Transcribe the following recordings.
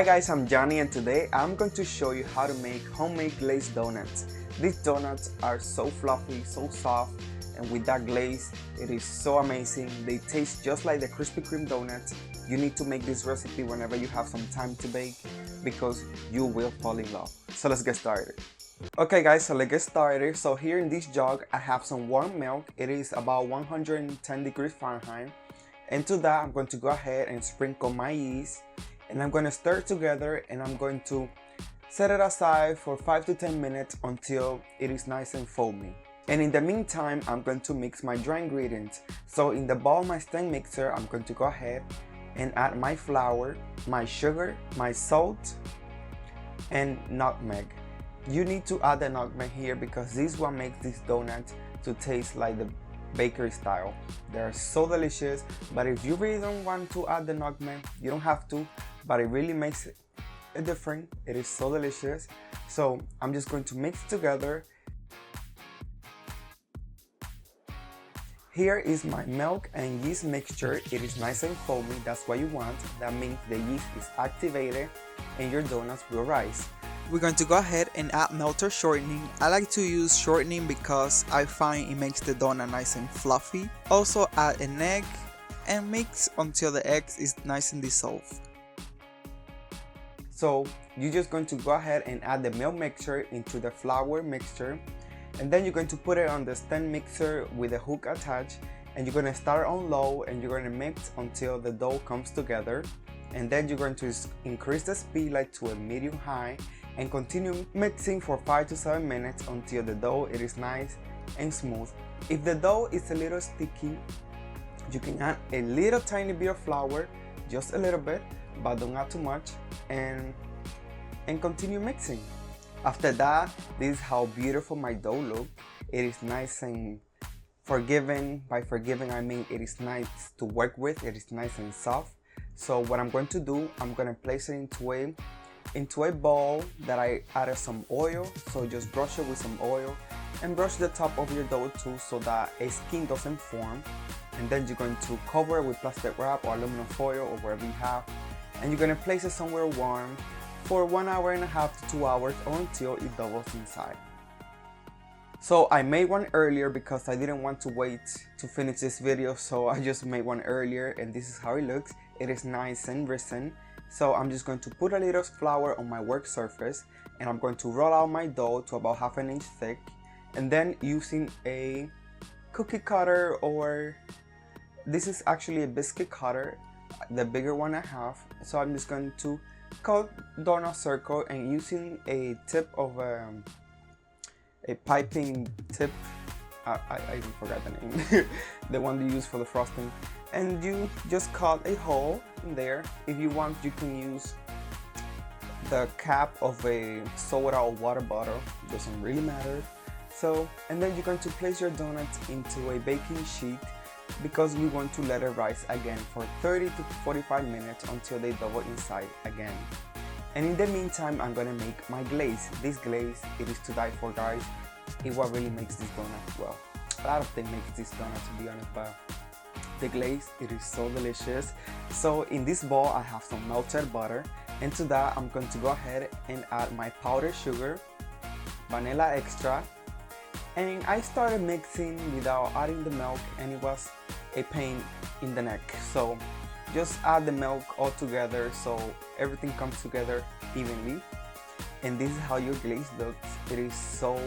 Hi guys, I'm Johnny and today I'm going to show you how to make homemade glazed donuts. These donuts are so fluffy, so soft, and with that glaze, it is so amazing. They taste just like the Krispy Kreme donuts. You need to make this recipe whenever you have some time to bake because you will fall in love. So let's get started. Okay guys, so let's get started. So here in this jug, I have some warm milk. It is about 110 degrees Fahrenheit. And to that, I'm going to go ahead and sprinkle my yeast. And I'm going to stir it together and I'm going to set it aside for 5 to 10 minutes until it is nice and foamy. And in the meantime, I'm going to mix my dry ingredients. So in the bowl, my stand mixer, I'm going to go ahead and add my flour, my sugar, my salt, and nutmeg. You need to add the nutmeg here because this is what makes these donuts to taste like the bakery style. They're so delicious, but if you really don't want to add the nutmeg, you don't have to, but it really makes a difference. It is so delicious. So I'm just going to mix together. Here is my milk and yeast mixture. It is nice and foamy. That's what you want. That means the yeast is activated and your donuts will rise. We're going to go ahead and add milk or shortening. I like to use shortening because I find it makes the donut nice and fluffy. Also add an egg and mix until the egg is nice and dissolved. So you're just going to go ahead and add the milk mixture into the flour mixture, and then you're going to put it on the stand mixer with a hook attached, and you're going to start on low and you're going to mix until the dough comes together, and then you're going to increase the speed like to a medium high and continue mixing for 5 to 7 minutes until the dough it is nice and smooth. If the dough is a little sticky, you can add a little tiny bit of flour, just a little bit, but don't add too much, and continue mixing. After that, this is how beautiful my dough looks. It is nice and forgiving. By forgiving, I mean it is nice to work with. It is nice and soft. So what I'm going to do, I'm going to place it into a bowl that I added some oil. So just brush it with some oil and brush the top of your dough too so that a skin doesn't form. And then you're going to cover it with plastic wrap or aluminum foil or whatever you have. And you're going to place it somewhere warm for 1.5 hours to 2 hours or until it doubles inside. So I made one earlier because I didn't want to wait to finish this video, so I just made one earlier, and this is how it looks. It is nice and risen. So I'm just going to put a little flour on my work surface and I'm going to roll out my dough to about 1/2 inch thick, and then using a cookie cutter, or this is actually a biscuit cutter, the bigger one I have. So I'm just going to cut donut circle and using a tip of a piping tip, I even forgot the name, the one you use for the frosting, and you just cut a hole in there. If you want, you can use the cap of a soda or water bottle, doesn't really matter. So, and then you're going to place your donuts into a baking sheet because we want to let it rise again for 30 to 45 minutes until they double inside again. And in the meantime, I'm gonna make my glaze. This glaze, it is to die for, guys. It what really makes this donut, well, a lot of things makes this donut, to be honest, but the glaze, it is so delicious. So in this bowl, I have some melted butter, and to that, I'm going to go ahead and add my powdered sugar, vanilla extract, and I started mixing without adding the milk, and it was a pain in the neck. So just add the milk all together so everything comes together evenly. And this is how your glaze looks. It is so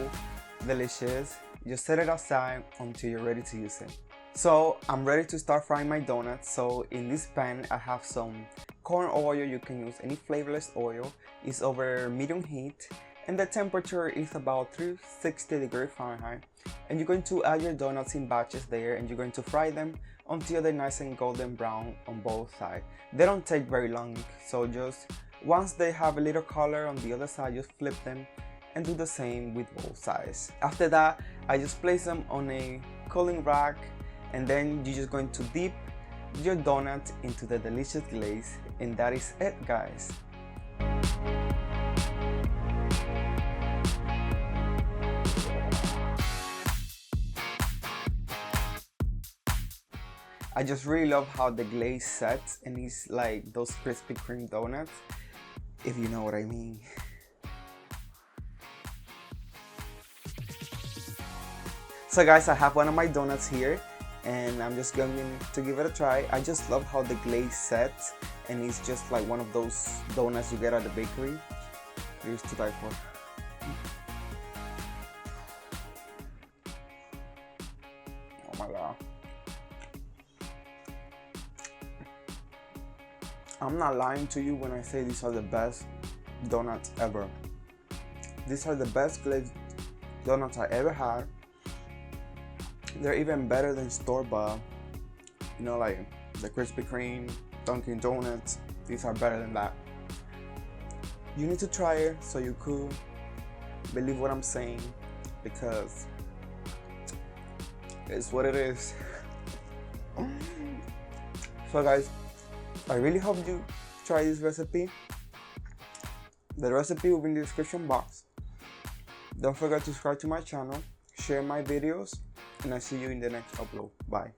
delicious. Just set it aside until you're ready to use it. So I'm ready to start frying my donuts. So in this pan, I have some corn oil. You can use any flavorless oil. It's over medium heat, and the temperature is about 360 degrees Fahrenheit. And you're going to add your donuts in batches there, and you're going to fry them until they're nice and golden brown on both sides. They don't take very long, so just once they have a little color on the other side, just flip them and do the same with both sides. After that, I just place them on a cooling rack, and then you're just going to dip your donut into the delicious glaze, and that is it, guys. I just really love how the glaze sets, and it's like those Krispy Kreme donuts. if you know what I mean. So guys, I have one of my donuts here and I'm just going to give it a try. I just love how the glaze sets, and it's just like one of those donuts you get at the bakery. It is to die for. Oh my god. I'm not lying to you when I say these are the best donuts ever. These are the best glazed donuts I ever had. They're even better than store-bought. You know, like the Krispy Kreme, Dunkin' Donuts. These are better than that. You need to try it so you could believe what I'm saying, because it's what it is. So guys, I really hope you try this recipe. The recipe will be in the description box. Don't forget to subscribe to my channel, share my videos, and I'll see you in the next upload. Bye.